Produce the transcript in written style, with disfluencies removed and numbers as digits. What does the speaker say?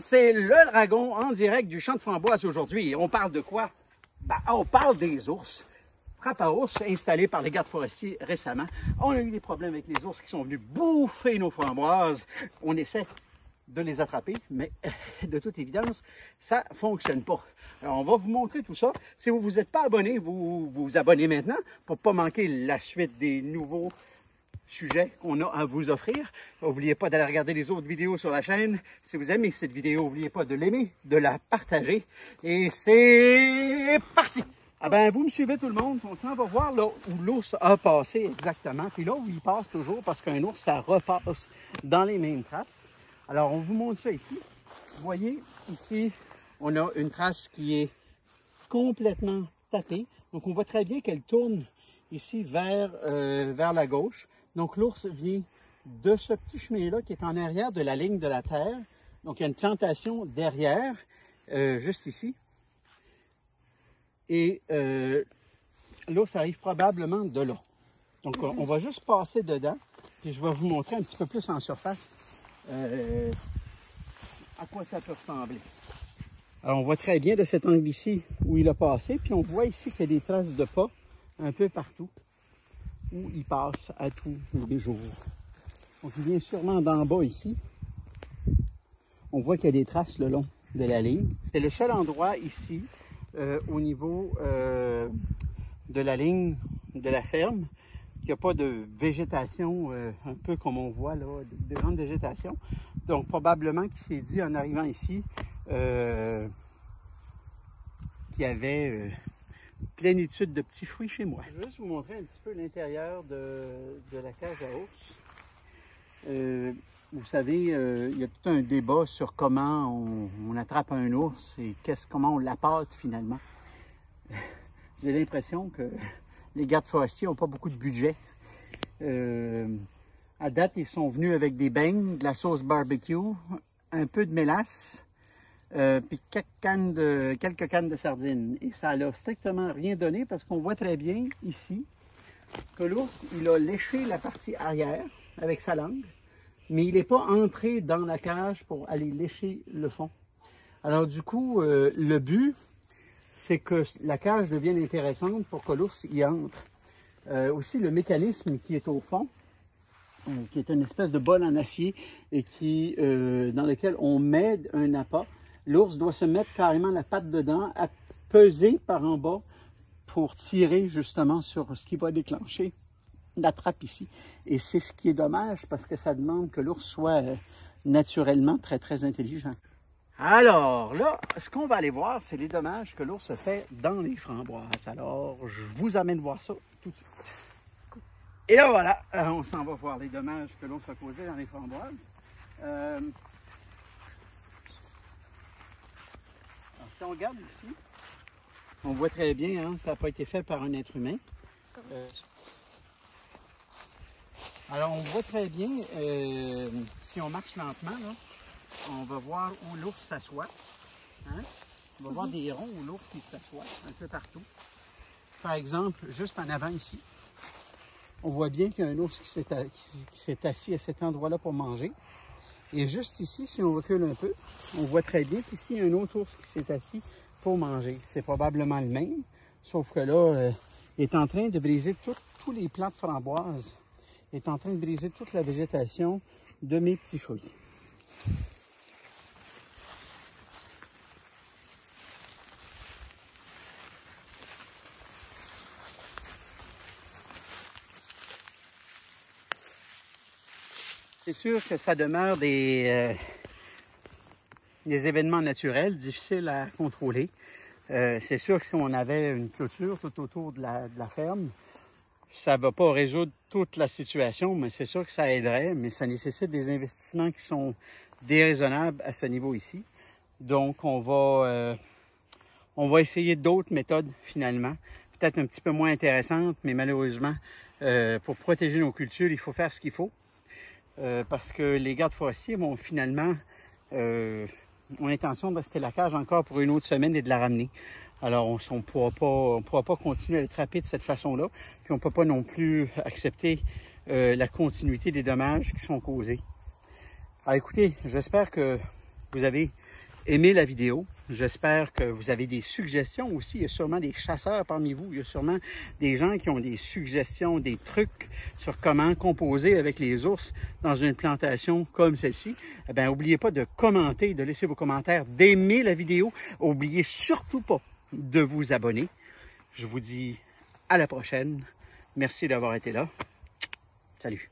C'est le dragon en direct du champ de framboises aujourd'hui. On parle de quoi? Ben, on parle des ours. Frappe à ours installé par les gardes forestiers récemment. On a eu des problèmes avec les ours qui sont venus bouffer nos framboises. On essaie de les attraper, mais de toute évidence, ça ne fonctionne pas. Alors, on va vous montrer tout ça. Si vous ne vous êtes pas abonné, vous vous abonnez maintenant pour ne pas manquer la suite des nouveaux sujets qu'on a à vous offrir. N'oubliez pas d'aller regarder les autres vidéos sur la chaîne. Si vous aimez cette vidéo, n'oubliez pas de l'aimer, de la partager. Et c'est parti! Ah ben, vous me suivez tout le monde. On s'en va voir là où l'ours a passé exactement. Puis là où il passe toujours, parce qu'un ours, ça repasse dans les mêmes traces. Alors, on vous montre ça ici. Vous voyez, ici, on a une trace qui est complètement tapée. Donc, on voit très bien qu'elle tourne ici vers la gauche. Donc, l'ours vient de ce petit chemin-là qui est en arrière de la ligne de la terre. Donc, il y a une plantation derrière, juste ici. Et l'ours arrive probablement de là. Donc, on va juste passer dedans. Puis, je vais vous montrer un petit peu plus en surface à quoi ça peut ressembler. Alors, on voit très bien de cet angle ici où il a passé. Puis, on voit ici qu'il y a des traces de pas un peu partout où il passe à tous les jours. Donc, il vient sûrement d'en bas ici. On voit qu'il y a des traces le long de la ligne. C'est le seul endroit ici, au niveau de la ligne de la ferme, qu'il n'y a pas de végétation, un peu comme on voit là, de grande végétation. Donc, probablement qu'il s'est dit en arrivant ici qu'il y avait plénitude de petits fruits chez moi. Je vais juste vous montrer un petit peu l'intérieur de la cage à ours. Vous savez, il y a tout un débat sur comment on attrape un ours et comment on l'appâte finalement. J'ai l'impression que les gardes forestiers n'ont pas beaucoup de budget. À date, ils sont venus avec des beignes, de la sauce barbecue, un peu de mélasse, puis quelques cannes de sardines. Et ça n'a strictement rien donné parce qu'on voit très bien ici que l'ours, il a léché la partie arrière avec sa langue, mais il n'est pas entré dans la cage pour aller lécher le fond. Alors du coup, le but, c'est que la cage devienne intéressante pour que l'ours y entre. Aussi, le mécanisme qui est au fond, qui est une espèce de bol en acier et dans lequel on met un appât. L'ours doit se mettre carrément la patte dedans, à peser par en bas pour tirer justement sur ce qui va déclencher la trappe ici. Et c'est ce qui est dommage parce que ça demande que l'ours soit naturellement très, très intelligent. Alors là, ce qu'on va aller voir, c'est les dommages que l'ours fait dans les framboises. Alors, je vous amène voir ça tout de suite. Et là, voilà, on s'en va voir les dommages que l'ours a causés dans les framboises. Alors, si on regarde ici, on voit très bien, hein, ça n'a pas été fait par un être humain. Alors, on voit très bien, si on marche lentement, là, on va voir où l'ours s'assoit. Hein? On va voir des hérons où l'ours s'assoit un peu partout. Par exemple, juste en avant ici, on voit bien qu'il y a un ours qui s'est assis à cet endroit-là pour manger. Et juste ici, si on recule un peu, on voit très bien qu'ici, il y a un autre ours qui s'est assis pour manger. C'est probablement le même, sauf que là, il est en train de briser tous les plants de framboises. Il est en train de briser toute la végétation de mes petits fruits. C'est sûr que ça demeure des événements naturels difficiles à contrôler. C'est sûr que si on avait une clôture tout autour de la ferme, ça ne va pas résoudre toute la situation, mais c'est sûr que ça aiderait, mais ça nécessite des investissements qui sont déraisonnables à ce niveau ici. Donc, on va essayer d'autres méthodes finalement, peut-être un petit peu moins intéressantes, mais malheureusement, pour protéger nos cultures, il faut faire ce qu'il faut. parce que les gardes forestiers vont finalement ont l'intention de rester la cage encore pour une autre semaine et de la ramener. Alors, on ne pourra pas continuer à le trapper de cette façon-là. Puis, on ne peut pas non plus accepter la continuité des dommages qui sont causés. Alors, écoutez, j'espère que vous avez aimé la vidéo. J'espère que vous avez des suggestions aussi. Il y a sûrement des chasseurs parmi vous. Il y a sûrement des gens qui ont des suggestions, des trucs sur comment composer avec les ours dans une plantation comme celle-ci. Eh bien, n'oubliez pas de commenter, de laisser vos commentaires, d'aimer la vidéo. N'oubliez surtout pas de vous abonner. Je vous dis à la prochaine. Merci d'avoir été là. Salut.